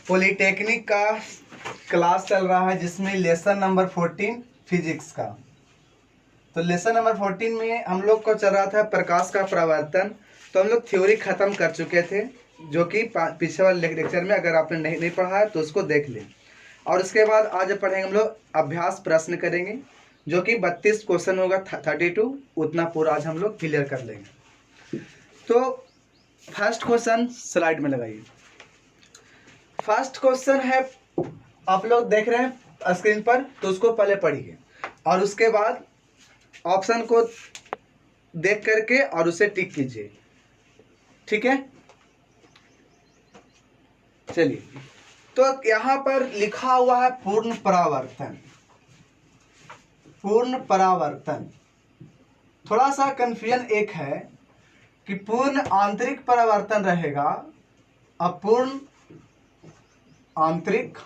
Polytechnic का class चल रहा है जिसमें लेसन नंबर 14 फिजिक्स का। तो लेसन नंबर 14 में हम लोग को चल रहा था प्रकाश का परावर्तन। तो हम लोग थ्योरी ख़त्म कर चुके थे, जो कि पीछे वाले लेक्चर में अगर आपने नहीं पढ़ा है तो उसको देख लें। और उसके बाद आज पढ़ेंगे हम लोग अभ्यास प्रश्न करेंगे, जो कि 32 क्वेश्चन होगा, 32 उतना पूरा आज हम लोग क्लियर कर लेंगे। तो फर्स्ट क्वेश्चन स्लाइड में लगाइए। फर्स्ट क्वेश्चन है, आप लोग देख रहे हैं स्क्रीन पर, तो उसको पहले पढ़िए और उसके बाद ऑप्शन को देख करके और उसे टिक कीजिए, ठीक है। चलिए, तो यहाँ पर लिखा हुआ है पूर्ण परावर्तन। पूर्ण परावर्तन, थोड़ा सा कंफ्यूजन एक है कि पूर्ण आंतरिक परावर्तन रहेगा, अपूर्ण आंतरिक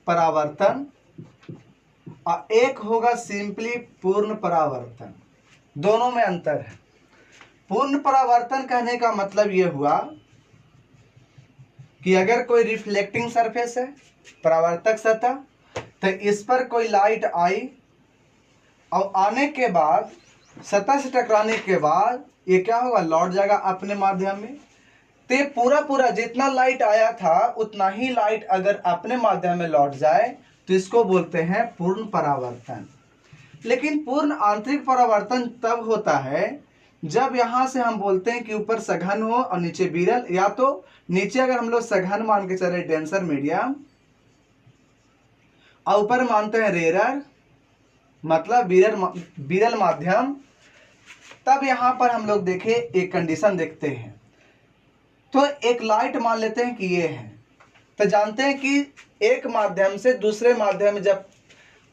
परावर्तन, और एक होगा सिंपली पूर्ण परावर्तन। दोनों में अंतर है। पूर्ण परावर्तन कहने का मतलब यह हुआ कि अगर कोई रिफ्लेक्टिंग सरफेस है, परावर्तक सतह, तो इस पर कोई लाइट आई और आने के बाद सतह से टकराने के बाद ये क्या होगा, लौट जाएगा अपने माध्यम में। तो पूरा जितना लाइट आया था उतना ही लाइट अगर अपने माध्यम में लौट जाए तो इसको बोलते हैं पूर्ण परावर्तन। लेकिन पूर्ण आंतरिक परावर्तन तब होता है जब यहां से हम बोलते हैं कि ऊपर सघन हो और नीचे विरल, या तो नीचे अगर हम लोग सघन मान के चले डेंसर मीडियम और ऊपर मानते हैं रेरर मतलब विरल माध्यम, तब यहां पर हम लोग देखें एक कंडीशन देखते हैं। तो एक लाइट मान लेते हैं कि ये है, तो जानते हैं कि एक माध्यम से दूसरे माध्यम में जब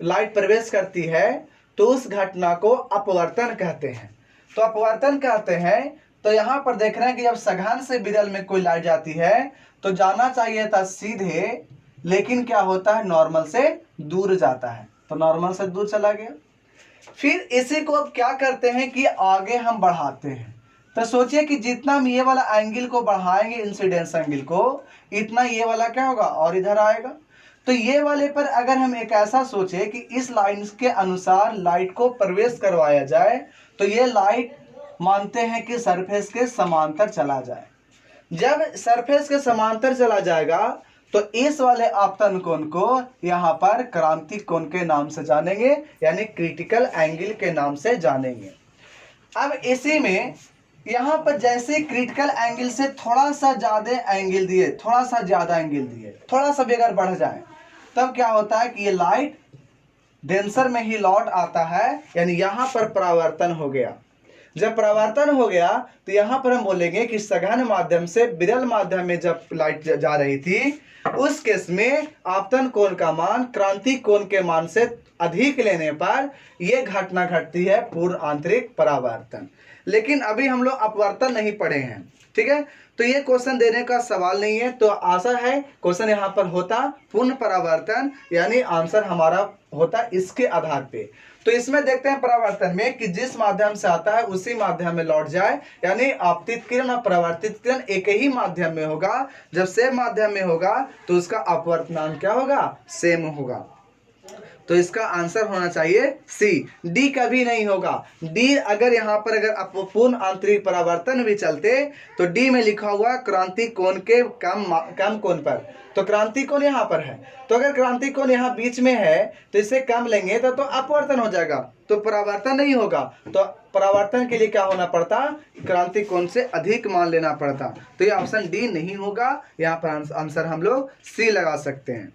लाइट प्रवेश करती है तो उस घटना को अपवर्तन कहते हैं। तो अपवर्तन कहते हैं, तो यहाँ पर देख रहे हैं कि जब सघन से विरल में कोई लाइट जाती है तो जाना चाहिए था सीधे, लेकिन क्या होता है, नॉर्मल से दूर जाता है, तो नॉर्मल से दूर चला गया। फिर इसी को अब क्या करते हैं कि आगे हम बढ़ाते हैं। तो सोचिए कि जितना हम ये वाला एंगल को बढ़ाएंगे, इंसिडेंस एंगल को, इतना ये वाला क्या होगा और इधर आएगा। तो ये वाले पर अगर हम एक ऐसा सोचे कि इस लाइन के अनुसार लाइट को प्रवेश करवाया जाए तो ये लाइट मानते हैं कि सरफेस के समांतर चला जाए। जब सरफेस के समांतर चला जाएगा तो इस वाले आपतन कोण को यहाँ पर क्रांतिक कोण के नाम से जानेंगे, यानी क्रिटिकल एंगल के नाम से जानेंगे। अब इसी में यहाँ पर जैसे क्रिटिकल एंगल से थोड़ा सा ज़्यादा एंगल दिए, थोड़ा सा ज़्यादा एंगल दिए, थोड़ा सा भी अगर बढ़ जाए, तब क्या होता है कि ये लाइट डेंसर में ही लौट आता है, यानी यहाँ पर परावर्तन हो गया। जब परावर्तन हो गया तो यहाँ पर हम बोलेंगे कि सघन माध्यम से विरल माध्यम में जब लाइट जा रही थी, उस केस में आपतन कोण का मान क्रांतिक कोण के मान से अधिक लेने पर यह घटना घटती है पूर्ण आंतरिक परावर्तन। लेकिन अभी हम लोग अपवर्तन नहीं पढ़े हैं, ठीक है। तो ये क्वेश्चन देने का सवाल नहीं है, तो आशा है क्वेश्चन यहाँ पर होता पूर्ण परावर्तन, यानी आंसर हमारा होता इसके आधार पे। तो इसमें देखते हैं परावर्तन में कि जिस माध्यम से आता है उसी माध्यम में लौट जाए, यानी आपतित किरण और परावर्तित किरण एक ही माध्यम में होगा। जब सेम माध्यम में होगा तो उसका अपवर्तनांक क्या होगा, सेम होगा। तो इसका आंसर होना चाहिए सी, डी कभी नहीं होगा। डी अगर यहाँ पर अगर पूर्ण आंतरिक परावर्तन भी चलते तो डी में लिखा हुआ क्रांतिक कोण के कम कोण पर, तो क्रांतिक कोण यहाँ पर है, तो अगर क्रांतिक कोण यहाँ बीच में है तो इसे कम लेंगे तो अपवर्तन हो जाएगा, तो परावर्तन नहीं होगा। तो परावर्तन के लिए क्या होना पड़ता, क्रांतिक कोण से अधिक मान लेना पड़ता। तो ये ऑप्शन डी नहीं होगा, यहाँ पर आंसर हम लोग सी लगा सकते हैं।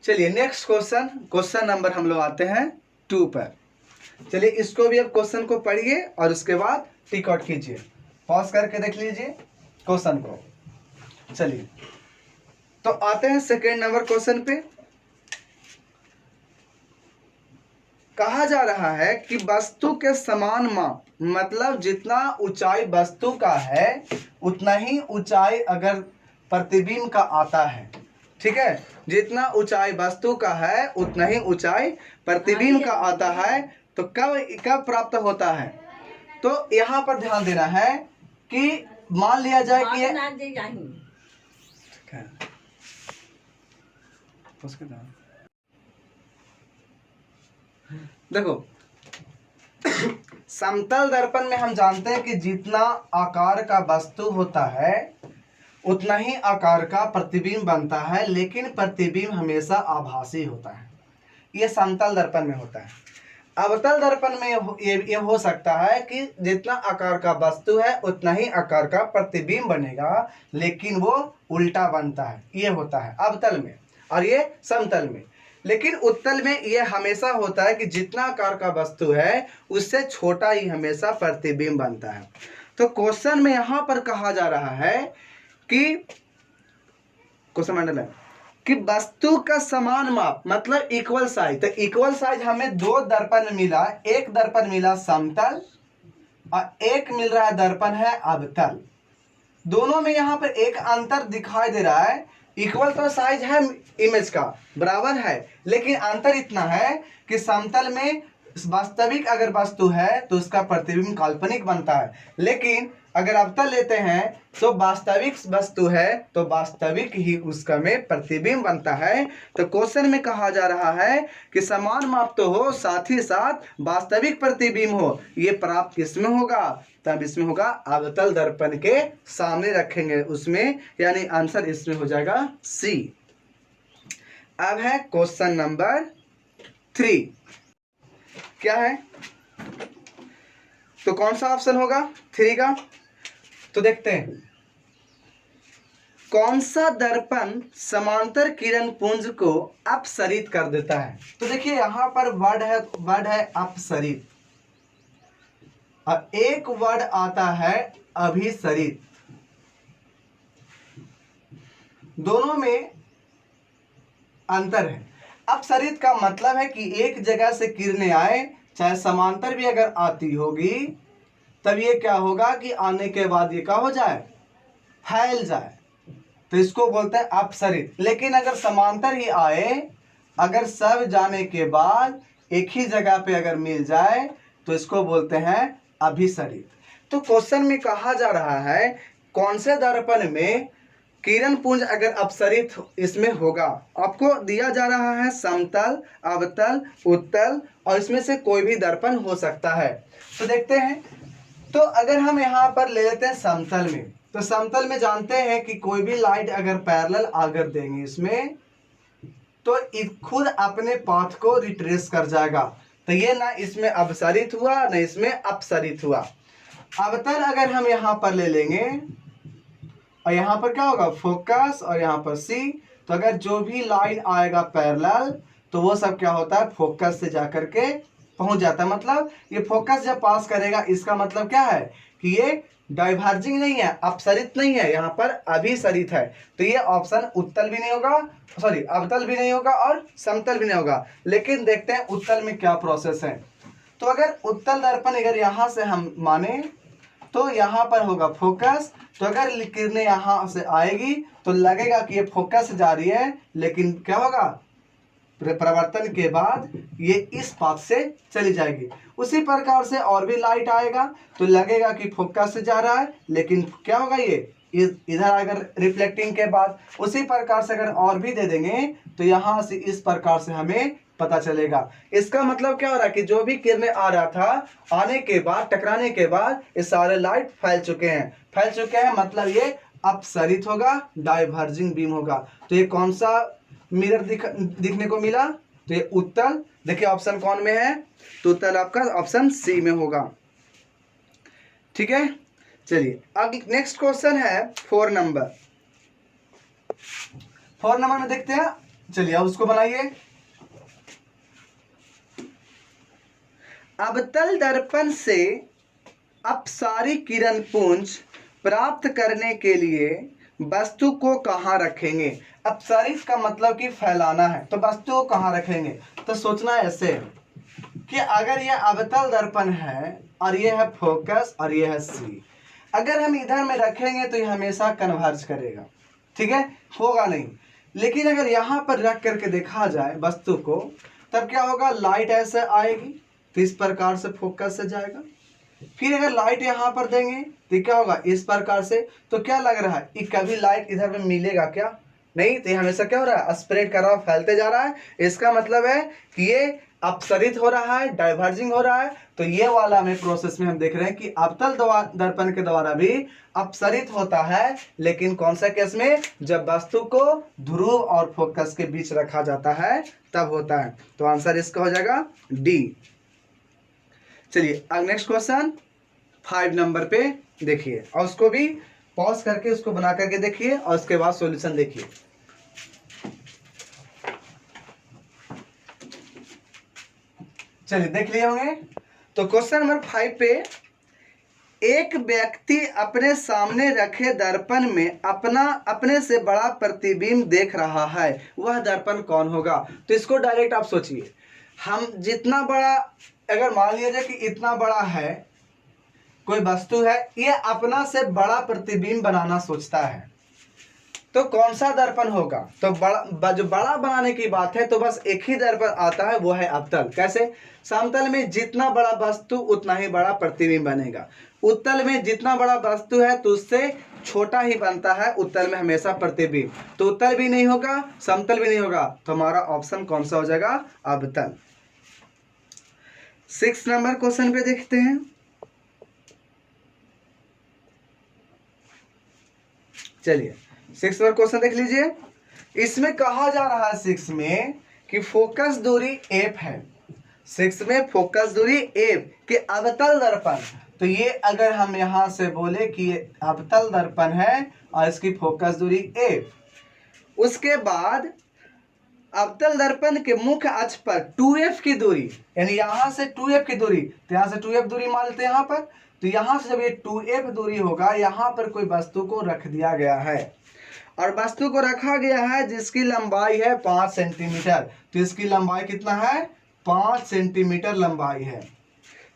चलिए नेक्स्ट क्वेश्चन, क्वेश्चन नंबर हम लोग आते हैं 2 पर। चलिए इसको भी अब क्वेश्चन को पढ़िए और उसके बाद टिक आउट कीजिए, पॉज करके देख लीजिए क्वेश्चन को। चलिए तो आते हैं सेकेंड नंबर क्वेश्चन पे। कहा जा रहा है कि वस्तु के समान माप, मतलब जितना ऊंचाई वस्तु का है उतना ही ऊंचाई अगर प्रतिबिंब का आता है, ठीक है, जितना ऊंचाई वस्तु का है उतना ही ऊंचाई प्रतिबिंब का आता है। तो कब प्राप्त होता है, तो यहाँ पर ध्यान देना है कि मान लिया जाए कि देखो समतल दर्पण में हम जानते हैं कि जितना आकार का वस्तु होता है उतना ही आकार का प्रतिबिंब बनता है, लेकिन प्रतिबिंब हमेशा आभासी होता है। ये समतल दर्पण में होता है। अवतल दर्पण में ये हो सकता है कि जितना आकार का वस्तु है उतना ही आकार का प्रतिबिंब बनेगा, लेकिन वो उल्टा बनता है। ये होता है अवतल में और ये समतल में। लेकिन उत्तल में ये हमेशा होता है कि जितना आकार का वस्तु है उससे छोटा ही हमेशा प्रतिबिंब बनता है। तो क्वेश्चन में यहाँ पर कहा जा रहा है कि क्वेश्चन मंडल है कि वस्तु का समान माप मतलब इक्वल साइज। तो इक्वल साइज हमें दो दर्पण मिला, एक दर्पण मिला समतल और एक मिल रहा है दर्पण है अवतल। दोनों में यहाँ पर एक अंतर दिखाई दे रहा है। इक्वल तो साइज है इमेज का, बराबर है, लेकिन अंतर इतना है कि समतल में वास्तविक अगर वस्तु है तो उसका प्रतिबिंब काल्पनिक बनता है, लेकिन अगर अवतल लेते हैं तो वास्तविक वस्तु है तो वास्तविक ही उसका में प्रतिबिंब बनता है। तो क्वेश्चन में कहा जा रहा है कि समान माप तो हो, साथ ही साथ वास्तविक प्रतिबिंब हो। ये प्राप्त किसमें होगा? तब इसमें होगा अवतल दर्पण के सामने रखेंगे उसमें, यानी आंसर इसमें हो जाएगा सी। अब है क्वेश्चन नंबर 3। क्या है? तो कौन सा ऑप्शन होगा 3 का? तो देखते हैं कौन सा दर्पण समांतर किरण पुंज को अपसरित कर देता है। तो देखिए यहां पर वर्ड है अपसरित और एक वर्ड आता है अभिसरित। दोनों में अंतर है। अपसरित का मतलब है कि एक जगह से किरणें आए, चाहे समांतर भी अगर आती होगी, तब ये क्या होगा कि आने के बाद ये क्या हो जाए? फैल जाए, तो इसको बोलते हैं अपसरित। लेकिन अगर समांतर ही आए, अगर सब जाने के बाद एक ही जगह पे अगर मिल जाए, तो इसको बोलते हैं अभिसरित। तो क्वेश्चन में कहा जा रहा है कौन से दर्पण में किरण पुंज अगर अपसरित इसमें होगा। आपको दिया जा रहा है समतल, अवतल, उत्तल और इसमें से कोई भी दर्पण हो सकता है। तो देखते हैं। तो अगर हम यहाँ पर ले लेते हैं समतल में, तो समतल में जानते हैं कि कोई भी लाइट अगर पैरेलल अगर देंगे इसमें, तो खुद अपने पाथ को रिट्रेस कर जाएगा। तो ये ना इसमें अपसरित हुआ ना इसमें अपसरित हुआ। अवतल अगर हम यहाँ पर ले लेंगे और यहाँ पर क्या होगा? फोकस और यहाँ पर सी। तो अगर जो भी लाइन आएगा पैरेलल, तो वो सब क्या होता है? फोकस से जाकर के पहुंच जाता है। मतलब ये फोकस जब पास करेगा, इसका मतलब क्या है कि ये डाइवर्जिंग नहीं है, अपसरित नहीं है, यहाँ पर अभिसरित है। तो ये ऑप्शन उत्तल भी नहीं होगा, सॉरी अवतल भी नहीं होगा और समतल भी नहीं होगा। लेकिन देखते हैं उत्तल में क्या प्रोसेस है। तो अगर उत्तल दर्पण अगर यहाँ से हम माने, तो यहाँ पर होगा फोकस। तो अगर किरणें यहाँ से आएगी तो लगेगा कि ये फोकस जा रही है, लेकिन क्या होगा? परिवर्तन के बाद ये इस पाथ से चली जाएगी। उसी प्रकार से और भी लाइट आएगा तो लगेगा कि फोकस से जा रहा है, लेकिन क्या होगा? ये इधर अगर रिफ्लेक्टिंग के बाद उसी प्रकार से अगर और भी दे देंगे तो यहाँ से इस प्रकार से हमें पता चलेगा। इसका मतलब क्या हो रहा है कि जो भी किरणें आ रहा था, आने के बाद टकराने के बाद ये सारे लाइट फैल चुके हैं, मतलब ये अपसरित होगा, डाइवर्जिंग बीम होगा। तो ये कौन सा मिरर दिखने को मिला? तो ये उत्तल। देखिए ऑप्शन कौन में है? तो उत्तल आपका ऑप्शन सी में होगा। ठीक है, चलिए अब नेक्स्ट क्वेश्चन है 4 नंबर। 4 नंबर में देखते हैं। चलिए अब उसको बनाइए। अवतल दर्पण से अपसारी किरण पुंज प्राप्त करने के लिए वस्तु को कहाँ रखेंगे? अपसारित का मतलब कि फैलाना है, तो वस्तु को कहाँ रखेंगे? तो सोचना ऐसे कि अगर यह अवतल दर्पण है और यह है फोकस और यह है सी, अगर हम इधर में रखेंगे तो यह हमेशा कन्वर्ज करेगा, ठीक है, होगा नहीं। लेकिन अगर यहाँ पर रख करके देखा जाए वस्तु को, तब क्या होगा? लाइट ऐसे आएगी तो इस प्रकार से फोकस से जाएगा। फिर अगर लाइट यहाँ पर देंगे तो क्या होगा? इस प्रकार से। तो क्या लग रहा है कि कभी लाइट इधर में मिलेगा क्या? नहीं, तो ये हमेशा क्या हो रहा है, स्प्रेड कर रहा है, फैलते जा रहा है। इसका मतलब है कि ये अपसरित हो रहा है, डाइवर्जिंग हो रहा है। तो ये वाला हमें प्रोसेस में हम देख रहे हैं कि अवतल दर्पण के द्वारा भी अपसरित होता है, लेकिन कौन सा केस में, जब वस्तु को ध्रुव और फोकस के बीच रखा जाता है तब होता है। तो आंसर इसका हो जाएगा डी। चलिए अब नेक्स्ट क्वेश्चन 5 नंबर पे देखिए, और उसको भी पॉज करके उसको बना करके देखिए और उसके बाद सॉल्यूशन देखिए। चलिए देख लिए होंगे। तो क्वेश्चन नंबर 5 पे, एक व्यक्ति अपने सामने रखे दर्पण में अपने से बड़ा प्रतिबिंब देख रहा है, वह दर्पण कौन होगा। तो इसको डायरेक्ट आप सोचिए, हम जितना बड़ा, अगर मान लीजिए कि इतना बड़ा है कोई वस्तु है, ये अपना से बड़ा प्रतिबिंब बनाना सोचता है, तो कौन सा दर्पण होगा। तो जो बड़ा बनाने की बात है तो बस एक ही दर्पण आता है, वो है अवतल। कैसे, समतल में जितना बड़ा वस्तु उतना ही बड़ा प्रतिबिंब बनेगा, उत्तल में जितना बड़ा वस्तु है तो उससे छोटा ही बनता है उत्तल में हमेशा प्रतिबिंब। तो उत्तल भी नहीं होगा, समतल भी नहीं होगा, तो हमारा ऑप्शन कौन सा हो जाएगा, अवतल। 6 नंबर क्वेश्चन पे देखते हैं। चलिए 6 नंबर क्वेश्चन देख लीजिए। इसमें कहा जा रहा है 6 में कि फोकस दूरी एफ है। 6 में फोकस दूरी एफ के अवतल दर्पण, तो ये अगर हम यहां से बोले कि ये अवतल दर्पण है और इसकी फोकस दूरी एफ, उसके बाद अवतल दर्पण के मुख्य अक्ष पर 2f की दूरी, यानी यहां से 2f की दूरी, तो यहां से 2f दूरी मान लेते हैं यहां पर। तो यहां से जब ये 2f दूरी होगा, यहां पर कोई वस्तु को रख दिया गया है और वस्तु को रखा गया है जिसकी लंबाई है 5 सेंटीमीटर। तो इसकी लंबाई कितना है, 5 सेंटीमीटर लंबाई है।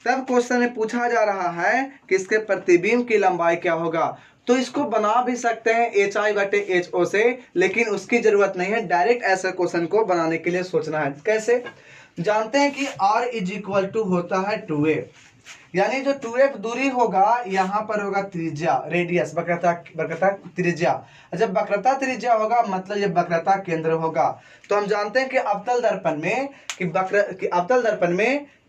तब क्वेश्चन में पूछा जा रहा है कि इसके प्रतिबिंब की लंबाई क्या होगा। तो इसको बना भी सकते हैं HI/HO से, लेकिन उसकी जरूरत नहीं है। डायरेक्ट ऐसे क्वेश्चन को बनाने के लिए सोचना है। कैसे, जानते हैं कि R = होता है 2f, यानी जो 2f दूरी होगा यहाँ पर होगा त्रिज्या, रेडियस, वक्रता त्रिज्या। जब वक्रता त्रिज्या होगा मतलब ये वक्रता केंद्र होगा। तो हम जानते हैं कि अवतल दर्पण में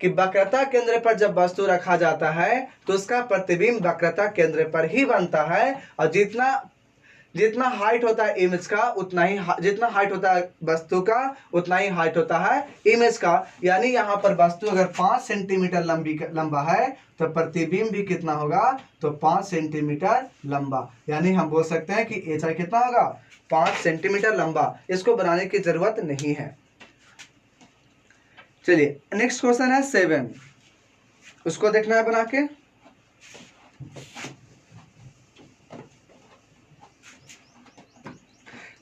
कि वक्रता केंद्र पर जब वस्तु रखा जाता है तो उसका प्रतिबिंब वक्रता केंद्र पर ही बनता है। और जितना हाइट होता है इमेज का उतना ही, जितना हाइट होता है वस्तु का उतना ही हाइट होता है इमेज का। यानी यहाँ पर वस्तु अगर 5 सेंटीमीटर लंबा है तो प्रतिबिंब भी कितना होगा, तो 5 सेंटीमीटर लंबा। यानी हम बोल सकते हैं कि HI कितना होगा, 5 सेंटीमीटर लंबा। इसको बनाने की जरूरत नहीं है। चलिए नेक्स्ट क्वेश्चन है 7, उसको देखना है बना के।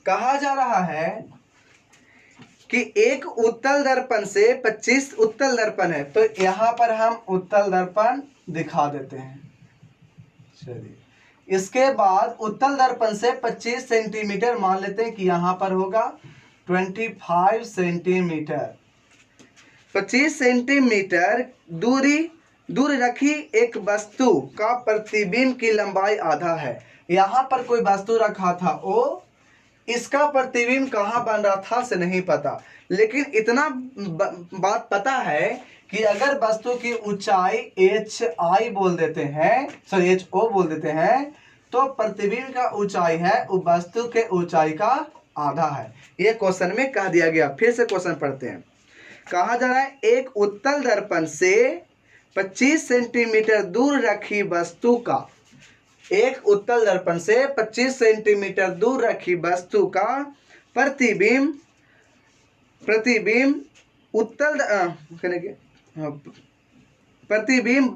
कहा जा रहा है कि एक उत्तल दर्पण से 25 उत्तल दर्पण है। तो यहां पर हम उत्तल दर्पण दिखा देते हैं। चलिए इसके बाद उत्तल दर्पण से 25 सेंटीमीटर मान लेते हैं कि यहां पर होगा 25 सेंटीमीटर। 25 सेंटीमीटर दूर रखी एक वस्तु का प्रतिबिंब की लंबाई आधा है। यहां पर कोई वस्तु रखा था, वो इसका प्रतिबिंब कहाँ बन रहा था से नहीं पता, लेकिन इतना बात पता है कि अगर वस्तु की ऊंचाई HI बोल देते हैं, सॉरी HO बोल देते हैं, तो प्रतिबिंब का ऊंचाई है वो वस्तु के ऊंचाई का आधा है। ये क्वेश्चन में कह दिया गया। फिर से क्वेश्चन पढ़ते हैं। कहा जा रहा है एक उत्तल दर्पण से 25 सेंटीमीटर दूर रखी वस्तु का, एक उत्तल दर्पण से 25 सेंटीमीटर दूर रखी वस्तु का प्रतिबिंब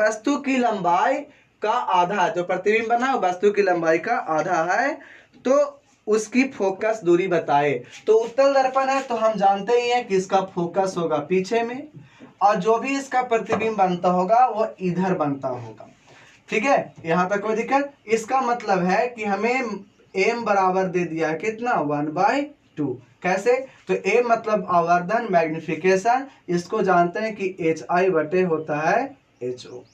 वस्तु की लंबाई का आधा, जो प्रतिबिंब बना वस्तु की लंबाई का आधा है, तो उसकी फोकस दूरी बताए। तो उत्तल दर्पण है तो हम जानते ही हैं कि इसका फोकस होगा पीछे में, और जो भी इसका प्रतिबिंब बनता होगा वो इधर बनता होगा। ठीक है, यहां तक कोई दिक्कत। इसका मतलब है कि हमें m बराबर दे दिया है कितना, 1/2। कैसे, तो m मतलब आवर्धन, मैग्निफिकेशन। इसको जानते हैं कि HI/ होता है HO,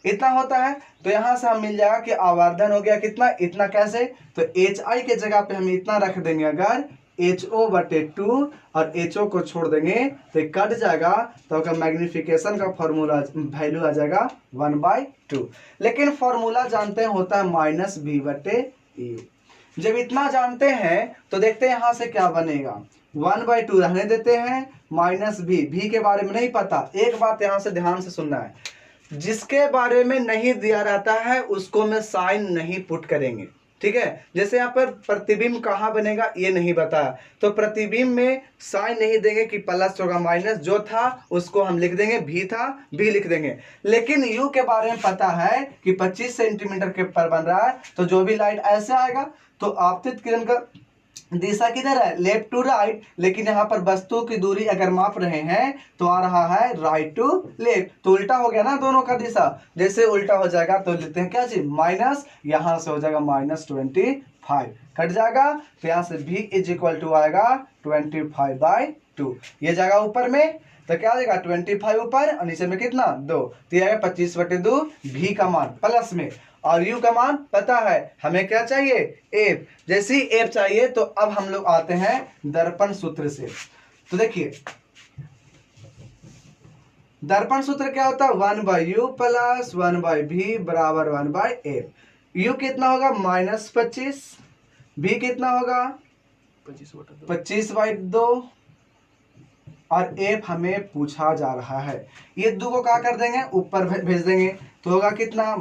इतना होता है। तो यहां से हम मिल जाएगा कि आवर्धन हो गया कितना, इतना। कैसे, तो HI के जगह पे हम इतना रख देंगे अगर HO/2 और HO को छोड़ देंगे तो कट जाएगा, तो आपका मैग्निफिकेशन का फॉर्मूला वैल्यू आ जाएगा 1/2। लेकिन फॉर्मूला जानते हैं होता है -B/U। जब इतना जानते हैं तो देखते हैं यहाँ से क्या बनेगा। 1/2 रहने देते हैं, -B के बारे में नहीं पता। एक बात यहाँ से ध्यान से सुनना है, जिसके बारे में नहीं दिया रहता है उसको में साइन नहीं पुट करेंगे, ठीक है। जैसे यहाँ पर प्रतिबिंब कहाँ बनेगा ये नहीं बताया, तो प्रतिबिंब में साइन नहीं देंगे कि प्लस होगा माइनस, जो था उसको हम लिख देंगे, भी था भी लिख देंगे। लेकिन यू के बारे में पता है कि 25 सेंटीमीटर के पर बन रहा है, तो जो भी लाइट ऐसे आएगा तो आपतित किरण का दिशा किधर है, लेफ्ट टू राइट। लेकिन यहाँ पर वस्तु की दूरी अगर माप रहे हैं तो आ रहा है राइट टू लेफ्ट, तो उल्टा हो गया ना दोनों का दिशा। जैसे उल्टा हो जाएगा तो लेते हैं क्या चीज, माइनस, यहाँ से हो जाएगा -25 कट जाएगा, तो यहाँ से V = आएगा 25/2। ये जाएगा ऊपर में तो क्या आ जाएगा 25 ऊपर और नीचे में कितना 2, तो ये आएगा 25/2 V का मान प्लस में। और U का मान पता है हमें, क्या चाहिए F। जैसे ही F चाहिए तो अब हम लोग आते हैं दर्पण सूत्र से। तो देखिए दर्पण सूत्र क्या होता है, 1/U + 1/V = 1/F। U कितना होगा -25, V कितना होगा 25/2 और F हमें पूछा जा रहा है। ये दो को क्या कर देंगे, ऊपर भेज देंगे, तो होगा कितना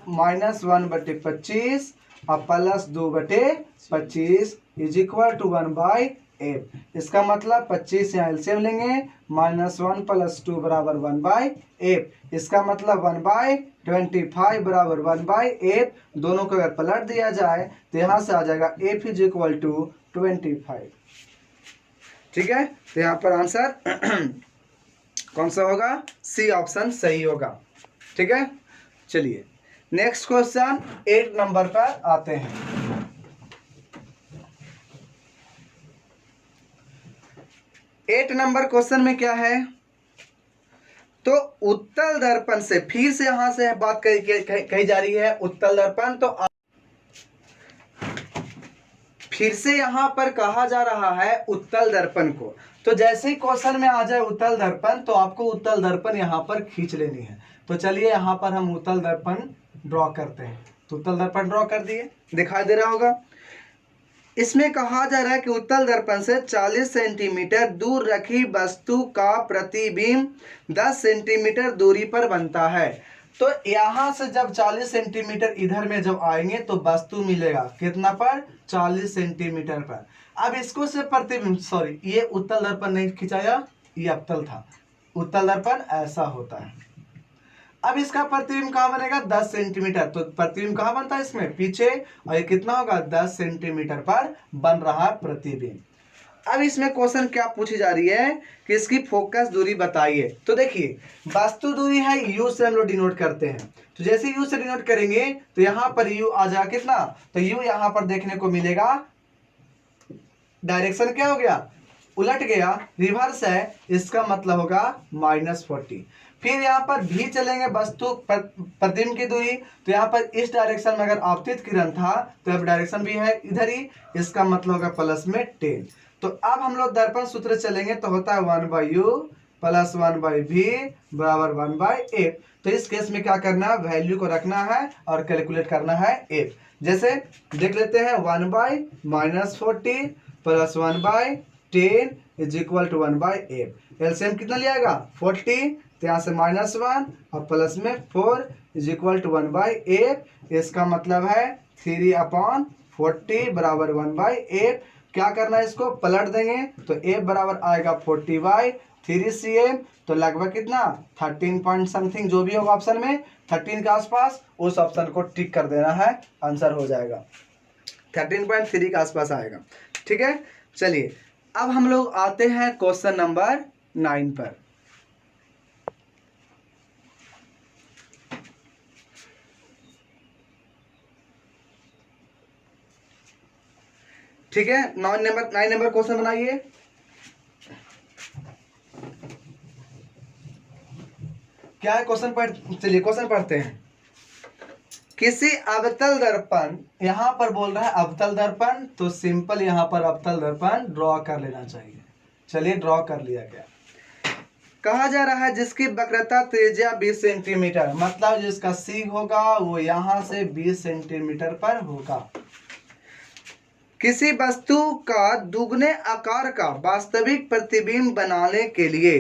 -1/25 और +2/25 = 1/F। इसका मतलब 25 यहाँ एलसीएम लेंगे, -1 + 2 = 1/F। इसका मतलब 1/25 = 1/F। दोनों को अगर पलट दिया जाए तो यहाँ से आ जाएगा F = 25। ठीक है, तो यहाँ पर आंसर कौन सा होगा, सी ऑप्शन सही होगा। ठीक है, चलिए नेक्स्ट क्वेश्चन 8 नंबर पर आते हैं। 8 नंबर क्वेश्चन में क्या है, तो उत्तल दर्पण से, फिर से यहां से बात कही जा रही है उत्तल दर्पण, तो फिर से यहां पर कहा जा रहा है उत्तल दर्पण को। तो जैसे ही क्वेश्चन में आ जाए उत्तल दर्पण तो आपको उत्तल दर्पण यहां पर खींच लेनी है। तो चलिए यहां पर हम उत्तल दर्पण ड्रॉ करते हैं। तो उत्तल दर्पण ड्रॉ कर दिए, दिखाई दे रहा होगा। इसमें कहा जा रहा है कि उत्तल दर्पण से 40 सेंटीमीटर दूर रखी वस्तु का प्रतिबिंब 10 सेंटीमीटर दूरी पर बनता है। तो यहां से जब 40 सेंटीमीटर इधर में जब आएंगे तो वस्तु मिलेगा कितना पर, 40 सेंटीमीटर पर। अब इसको से प्रतिबिंब, सॉरी ये उत्तल दर्पण नहीं खिंचाया, ये अवतल था। उत्तल दर्पण ऐसा होता है। अब इसका प्रतिबिंब कहाँ बनेगा, 10 सेंटीमीटर। तो प्रतिबिंब कहाँ बनता है, इसमें पीछे, और ये कितना होगा 10 सेंटीमीटर पर बन रहा प्रतिबिंब। अब इसमें क्वेश्चन क्या पूछी जा रही है कि इसकी फोकस दूरी बताइए। तो देखिए वस्तु दूरी है u से हम लोग डिनोट करते हैं। तो जैसे u से डिनोट करेंगे तो यहाँ पर u आ जाएगा कितना, तो u यहाँ पर देखने को मिलेगा, डायरेक्शन क्या हो गया, उलट गया, रिवर्स है, इसका मतलब होगा -40। फिर यहाँ पर भी चलेंगे वस्तु प्रतिबिंब की दूरी, तो यहाँ पर इस डायरेक्शन में अगर आपतित किरण था तो अब डायरेक्शन भी है इधर ही, इसका मतलब होगा प्लस में 10। तो अब हम लोग दर्पण सूत्र चलेंगे तो होता है 1/U + 1/V = 1/F। तो इस केस में क्या करना है, वैल्यू को रखना है और कैलकुलेट करना है F। जैसे देख लेते हैं 1/-40 + 1/10 = 1/F। एलसीएम कितना लिया जाएगा 40, तो यहाँ से -1 और प्लस में 4 = 1/F। इसका मतलब है 3/40 = 1/F। क्या करना है, इसको पलट देंगे तो F बराबर आएगा 40/3 cm। तो लगभग कितना 13 पॉइंट समथिंग, जो भी होगा ऑप्शन में 13 के आसपास, उस ऑप्शन को टिक कर देना है, आंसर हो जाएगा 13.3 के आसपास आएगा। ठीक है, चलिए अब हम लोग आते हैं क्वेश्चन नंबर 9 पर। ठीक है, 9 नंबर क्वेश्चन बनाइए। क्या है क्वेश्चन चलिए क्वेश्चन पढ़ते हैं। किसी अवतल दर्पण, यहां पर बोल रहा है अवतल दर्पण, तो सिंपल यहां पर अवतल दर्पण ड्रॉ कर लेना चाहिए। चलिए ड्रॉ कर लिया गया। कहा जा रहा है जिसकी वक्रता त्रिज्या 20 सेंटीमीटर, मतलब जिसका सी होगा वो यहां से 20 सेंटीमीटर पर होगा। किसी वस्तु का दुगने आकार का वास्तविक प्रतिबिंब बनाने के लिए,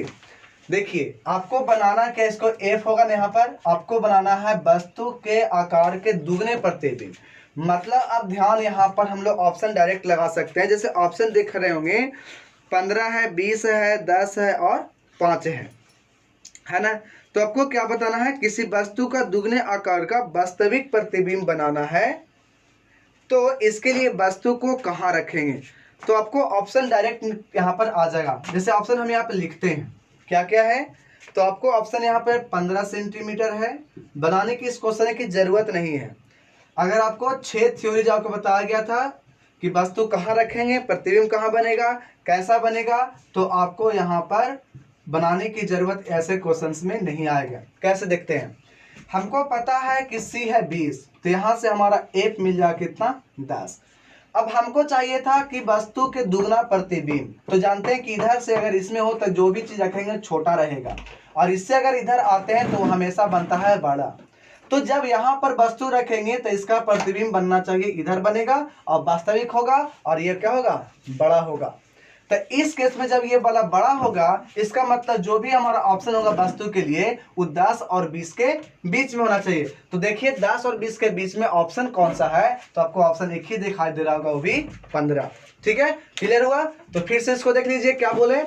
देखिए आपको बनाना क्या, इसको एफ होगा ना, यहाँ पर आपको बनाना है वस्तु के आकार के दुगने प्रतिबिंब। मतलब अब ध्यान, यहाँ पर हम लोग ऑप्शन डायरेक्ट लगा सकते हैं। जैसे ऑप्शन देख रहे होंगे 15 है, 20 है, 10 है और 5 है ना। तो आपको क्या बताना है, किसी वस्तु का दुगने आकार का वास्तविक प्रतिबिंब बनाना है। तो इसके लिए वस्तु को कहाँ रखेंगे, तो आपको ऑप्शन डायरेक्ट यहाँ पर आ जाएगा। जैसे ऑप्शन हम यहाँ पर लिखते हैं क्या क्या है, तो आपको ऑप्शन यहाँ पर 15 सेंटीमीटर है। बनाने की इस क्वेश्चन की जरूरत नहीं है। अगर आपको 6 थ्योरी जो आपको बताया गया था कि वस्तु कहाँ रखेंगे, प्रतिबिंब कहाँ बनेगा, कैसा बनेगा, तो आपको यहाँ पर बनाने की जरूरत ऐसे क्वेश्चंस में नहीं आएगा। कैसे देखते हैं, हमको पता है कि सी है 20, तो यहाँ से हमारा एफ मिल जाएगा कितना, 10। अब हमको चाहिए था कि वस्तु के दुगना प्रतिबिंब, तो जानते हैं कि इधर से अगर इसमें हो तो जो भी चीज रखेंगे छोटा रहेगा, और इससे अगर इधर आते हैं तो हमेशा बनता है बड़ा। तो जब यहाँ पर वस्तु रखेंगे तो इसका प्रतिबिंब बनना चाहिए इधर बनेगा और वास्तविक होगा, और ये क्या होगा, बड़ा होगा। तो इस केस में जब ये वाला बड़ा होगा, इसका मतलब जो भी हमारा ऑप्शन होगा वस्तु के लिए वो 10 और 20 के बीच में होना चाहिए। तो देखिए 10 और 20 के बीच में ऑप्शन कौन सा है, तो आपको ऑप्शन एक ही दिखाई दे रहा होगा, वो भी 15। ठीक है, क्लियर हुआ। तो फिर से इसको देख लीजिए, क्या बोले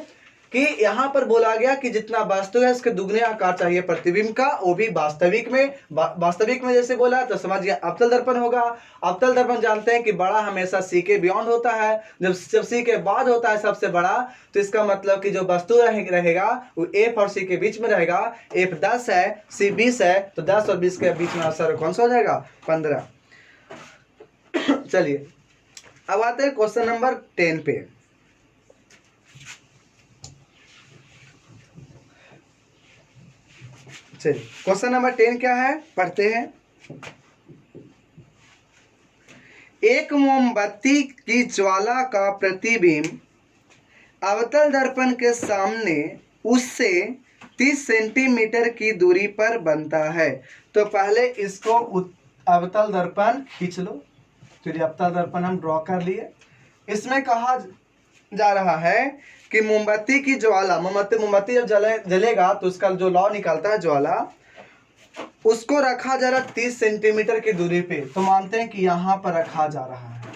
कि यहाँ पर बोला गया कि जितना वास्तु है उसके दुगने आकार चाहिए प्रतिबिंब का, वो भी वास्तविक में। वास्तविक में जैसे बोला तो समझिए अवतल दर्पण होगा। अवतल दर्पण जानते हैं कि बड़ा हमेशा सी के बियॉन्ड होता है, जब सी के बाद होता है सबसे बड़ा, तो इसका मतलब कि जो वस्तु रहेगा वो एफ और सी के बीच में रहेगा। एफ 10 है, सी 20 है, तो 10 और 20 के बीच में आंसर कौन सा हो जाएगा, 15। चलिए अब आते हैं क्वेश्चन नंबर 10 पे। चलिए क्वेश्चन नंबर 10 क्या है, पढ़ते हैं। एक मोमबत्ती की ज्वाला का प्रतिबिंब अवतल दर्पण के सामने उससे 30 सेंटीमीटर की दूरी पर बनता है। तो पहले इसको अवतल दर्पण खींच लो। चलिए अवतल दर्पण हम ड्रॉ कर लिए। इसमें कहा जा रहा है कि मोमबत्ती की ज्वाला, मोमबत्ती जब जलेगा तो उसका जो लौ निकलता है ज्वाला, उसको रखा जा रहा 30 सेंटीमीटर की दूरी पे। तो मानते हैं कि यहाँ पर रखा जा रहा है।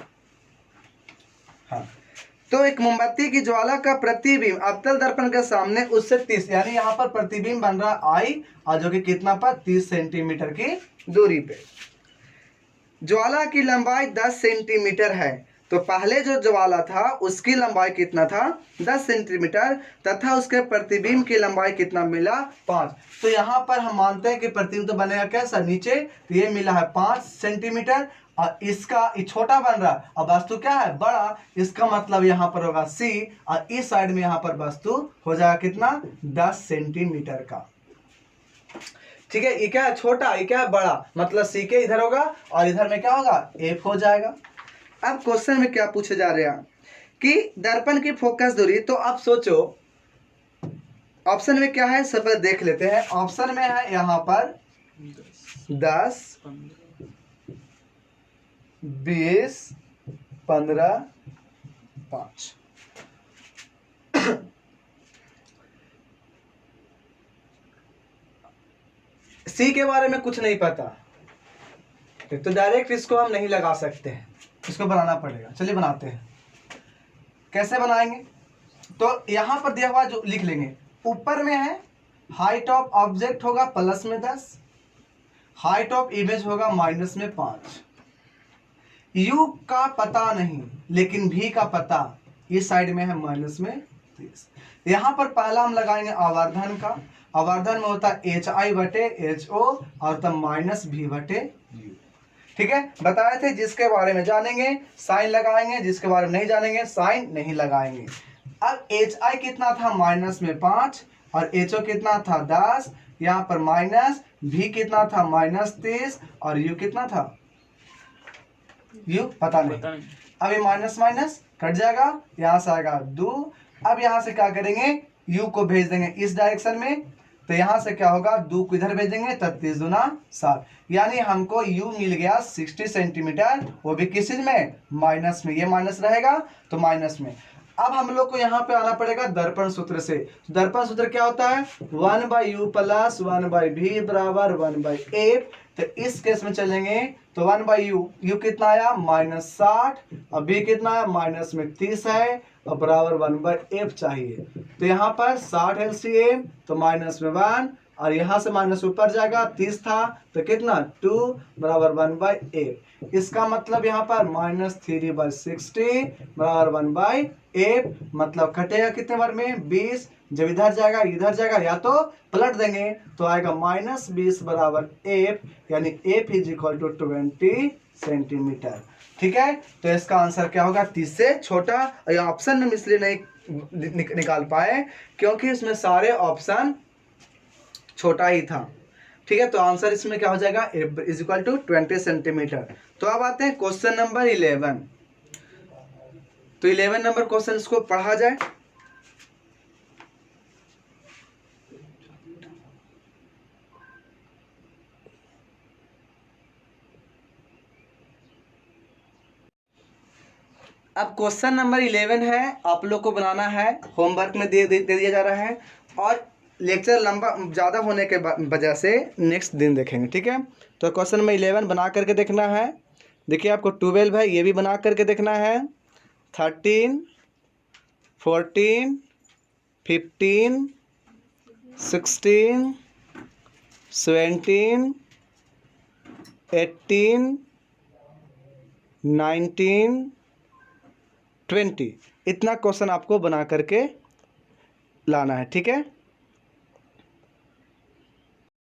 हाँ, तो एक मोमबत्ती की ज्वाला का प्रतिबिंब अवतल दर्पण के सामने उससे 30, यानी यहाँ पर प्रतिबिंब बन रहा आई, और जो कि कितना पर 30 सेंटीमीटर की दूरी पे। ज्वाला की लंबाई 10 सेंटीमीटर है। तो पहले जो ज्वाला था उसकी लंबाई कितना था, 10 सेंटीमीटर, तथा उसके प्रतिबिंब की लंबाई कितना मिला, 5। तो यहाँ पर हम मानते हैं कि प्रतिबिंब तो बनेगा कैसा, नीचे, तो ये मिला है 5 सेंटीमीटर, और इसका छोटा बन रहा है, और वस्तु क्या है, बड़ा। इसका मतलब यहाँ पर होगा सी, और इस साइड में यहाँ पर वस्तु हो जाएगा कितना, 10 सेंटीमीटर का। ठीक है, ये क्या है, छोटा, ये क्या है, बड़ा। मतलब सी के इधर होगा और इधर में क्या होगा, एफ हो जाएगा। अब क्वेश्चन में क्या पूछे जा रहे हैं कि दर्पण की फोकस दूरी। तो आप सोचो ऑप्शन में क्या है, सब देख लेते हैं। ऑप्शन में है यहाँ पर 10, 20, 15, 5। सी के बारे में कुछ नहीं पता तो डायरेक्ट इसको हम नहीं लगा सकते हैं, इसको बनाना पड़ेगा। चलिए बनाते हैं। कैसे बनाएंगे, तो यहाँ पर दिया हुआ जो लिख लेंगे, ऊपर में है हाइट ऑफ ऑब्जेक्ट होगा प्लस में 10, हाइट ऑफ इमेज होगा माइनस में 5। यू का पता नहीं लेकिन भी का पता, इस साइड में है माइनस में 30। यहाँ पर पहला हम लगाएंगे आवर्धन का। आवर्धन में होता है HI बटे HO और तब माइनस भी बटे U। ठीक है, बताए थे जिसके बारे में जानेंगे साइन लगाएंगे, जिसके बारे में नहीं जानेंगे साइन नहीं लगाएंगे। अब HI कितना था, माइनस में 5, और HO कितना था 10, यहाँ पर माइनस भी कितना था -30 और यू कितना था, यू पता नहीं। अब ये माइनस माइनस कट जाएगा, यहाँ से आएगा 2। अब यहाँ से क्या करेंगे, u को भेज देंगे इस डायरेक्शन में, तो यहाँ से क्या होगा 2 को इधर भेजेंगे, 33 दूना 60, यानी हमको u मिल गया 60 सेंटीमीटर, वो भी किस चीज में, माइनस में। ये माइनस रहेगा तो माइनस में। अब हम लोग को यहाँ पे आना पड़ेगा दर्पण सूत्र से। दर्पण सूत्र क्या होता है, 1/u प्लस 1/v बराबर 1/f। तो इस केस में चलेंगे तो 1/u, u कितना आया -60 और b कितना है -30 है और बराबर 1/f चाहिए। तो यहाँ पर 60 LCM तो -1 और यहाँ से माइनस ऊपर जाएगा, 30 था तो कितना 2 बराबर 1/f। इसका मतलब यहाँ पर -3/60 बराबर 1/f, मतलब कटेगा कितने बार में 20। जब इधर जाएगा या तो पलट देंगे तो आएगा -20 बराबर f, यानी f is equal to 20 centimetre. ठीक है, तो इसका आंसर क्या होगा, 30 से छोटा। और ऑप्शन में इसलिए नहीं निकाल पाए क्योंकि इसमें सारे ऑप्शन छोटा ही था। ठीक है, तो आंसर इसमें क्या हो जाएगा, f is equal to 20 centimetre. तो अब आते हैं क्वेश्चन नंबर 11। तो 11 नंबर क्वेश्चन इसको पढ़ा जाए। अब क्वेश्चन नंबर 11 है, आप लोग को बनाना है, होमवर्क में दे दिया जा रहा है और लेक्चर लंबा ज़्यादा होने के वजह से नेक्स्ट दिन देखेंगे। ठीक है, तो क्वेश्चन नंबर 11 बना करके देखना है। देखिए आपको 12 है, ये भी बना करके देखना है। 13, 14, 15, 16, 17, 18, 19, 20, इतना क्वेश्चन आपको बना करके लाना है। ठीक है।